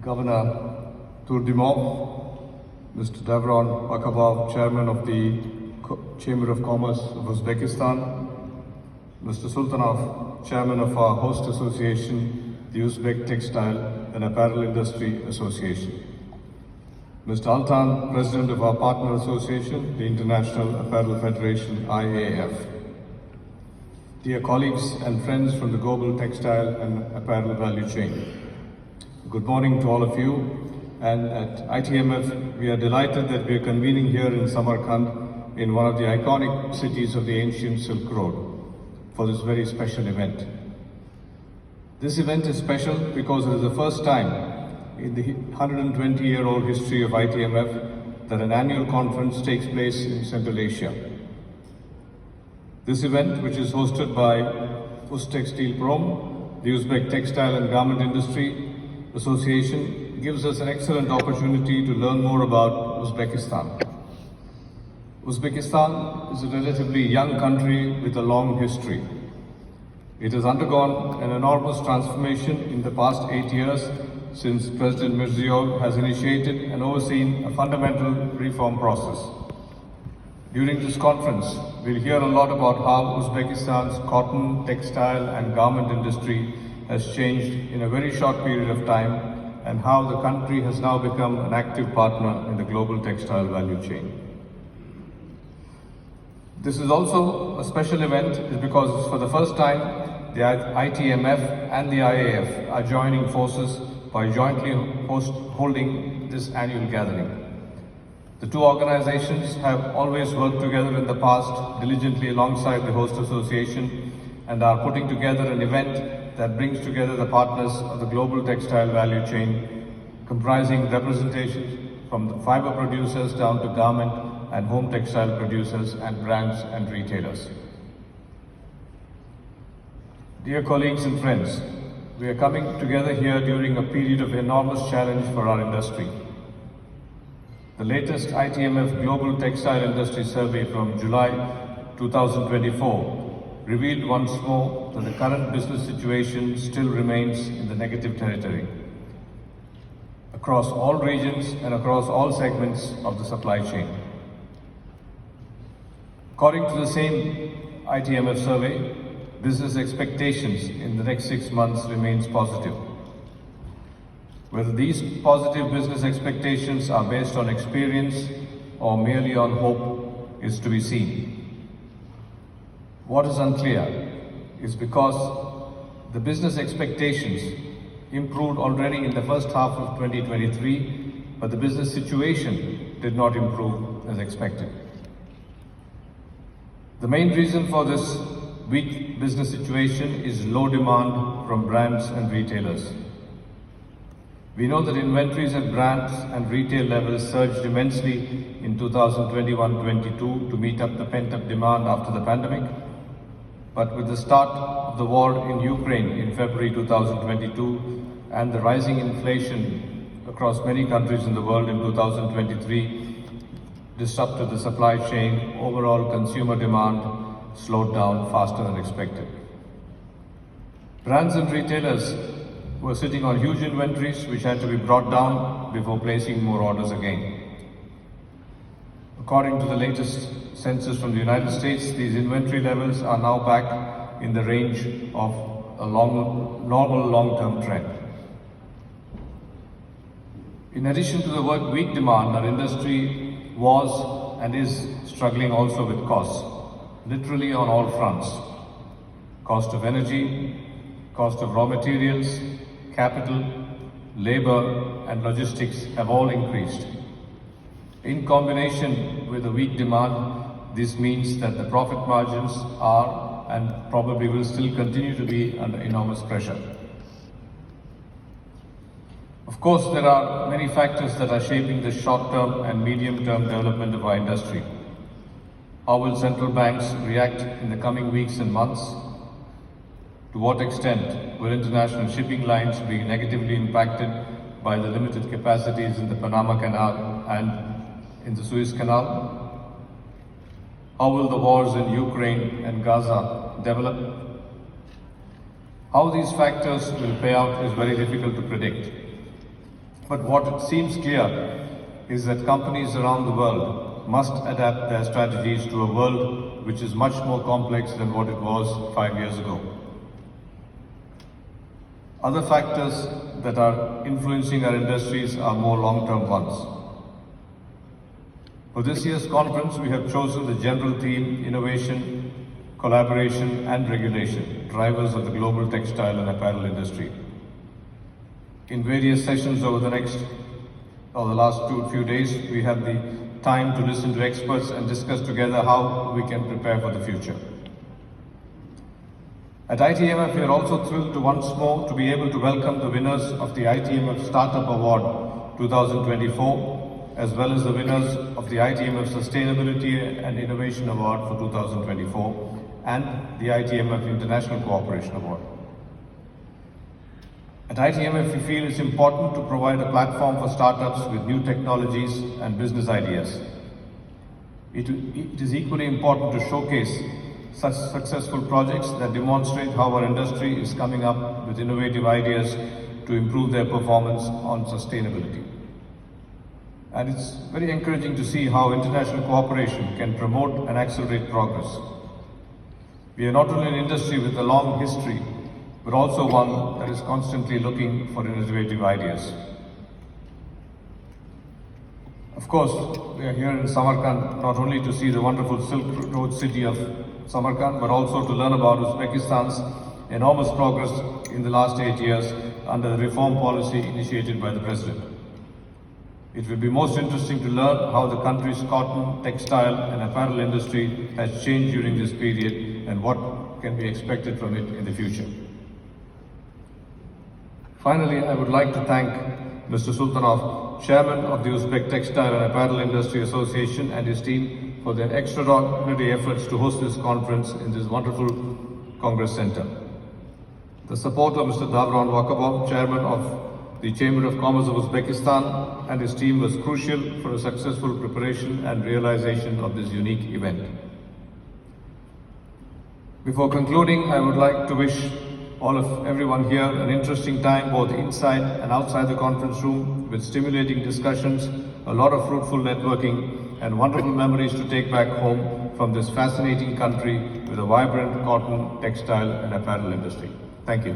Governor Turdimov, Mr. Davron Akabov, Chairman of the Chamber of Commerce of Uzbekistan, Mr. Sultanov, Chairman of our host association, the Uzbek Textile and Apparel Industry Association, Mr. Altan, President of our partner association, the International Apparel Federation, IAF, dear colleagues and friends from the global textile and apparel value chain. Good morning to all of you, and at ITMF we are delighted that we are convening here in Samarkand in one of the iconic cities of the ancient Silk Road for this very special event. This event is special because it is the first time in the 120-year-old history of ITMF that an annual conference takes place in Central Asia. This event, which is hosted by Uztextilprom, the Uzbek Textile and Garment Industry Association, gives us an excellent opportunity to learn more about Uzbekistan. Uzbekistan is a relatively young country with a long history. It has undergone an enormous transformation in the past 8 years since President Mirziyoyev has initiated and overseen a fundamental reform process. During this conference, we'll hear a lot about how Uzbekistan's cotton, textile and garment industry has changed in a very short period of time, and how the country has now become an active partner in the global textile value chain. This is also a special event because for the first time the ITMF and the IAF are joining forces by jointly holding this annual gathering. The two organizations have always worked together in the past diligently alongside the host association and are putting together an event that brings together the partners of the global textile value chain, comprising representations from the fiber producers down to garment and home textile producers and brands and retailers. Dear colleagues and friends, we are coming together here during a period of enormous challenge for our industry. The latest ITMF Global Textile Industry Survey from July 2024 revealed once more that the current business situation still remains in the negative territory across all regions and across all segments of the supply chain. According to the same ITMF survey, business expectations in the next 6 months remains positive. Whether these positive business expectations are based on experience or merely on hope is to be seen. What is unclear is because the business expectations improved already in the first half of 2023, but the business situation did not improve as expected. The main reason for this weak business situation is low demand from brands and retailers. We know that inventories at brands and retail levels surged immensely in 2021-22 to meet up the pent-up demand after the pandemic. But with the start of the war in Ukraine in February 2022 and the rising inflation across many countries in the world in 2023 disrupted the supply chain, overall consumer demand slowed down faster than expected. Brands and retailers were sitting on huge inventories which had to be brought down before placing more orders again. According to the latest census from the United States, these inventory levels are now back in the range of a normal long-term trend. In addition to the weak demand, our industry was and is struggling also with costs, literally on all fronts. Cost of energy, cost of raw materials, capital, labor and logistics have all increased. In combination with the weak demand, this means that the profit margins are and probably will still continue to be under enormous pressure. Of course, there are many factors that are shaping the short-term and medium-term development of our industry. How will central banks react in the coming weeks and months? To what extent will international shipping lines be negatively impacted by the limited capacities in the Panama Canal and in the Suez Canal? How will the wars in Ukraine and Gaza develop? How these factors will play out is very difficult to predict. But what it seems clear is that companies around the world must adapt their strategies to a world which is much more complex than what it was 5 years ago. Other factors that are influencing our industries are more long-term ones. For this year's conference, we have chosen the general theme, Innovation, Collaboration and Regulation, drivers of the global textile and apparel industry. In various sessions over the last few days, we had the time to listen to experts and discuss together how we can prepare for the future. At ITMF, we are also thrilled to once more to be able to welcome the winners of the ITMF Startup Award 2024, as well as the winners of the ITMF Sustainability and Innovation Award for 2024 and the ITMF International Cooperation Award. At ITMF, we feel it's important to provide a platform for startups with new technologies and business ideas. It is equally important to showcase such successful projects that demonstrate how our industry is coming up with innovative ideas to improve their performance on sustainability. And it's very encouraging to see how international cooperation can promote and accelerate progress. We are not only an industry with a long history, but also one that is constantly looking for innovative ideas. Of course, we are here in Samarkand not only to see the wonderful Silk Road city of Samarkand, but also to learn about Uzbekistan's enormous progress in the last 8 years under the reform policy initiated by the President. It will be most interesting to learn how the country's cotton, textile and apparel industry has changed during this period and what can be expected from it in the future. Finally, I would like to thank Mr. Sultanov, Chairman of the Uzbek Textile and Apparel Industry Association, and his team for their extraordinary efforts to host this conference in this wonderful Congress Center. The support of Mr. Davron Vakabov, Chairman of the Chamber of Commerce of Uzbekistan, and his team was crucial for a successful preparation and realization of this unique event. Before concluding, I would like to wish everyone here an interesting time both inside and outside the conference room with stimulating discussions, a lot of fruitful networking and wonderful memories to take back home from this fascinating country with a vibrant cotton, textile and apparel industry. Thank you.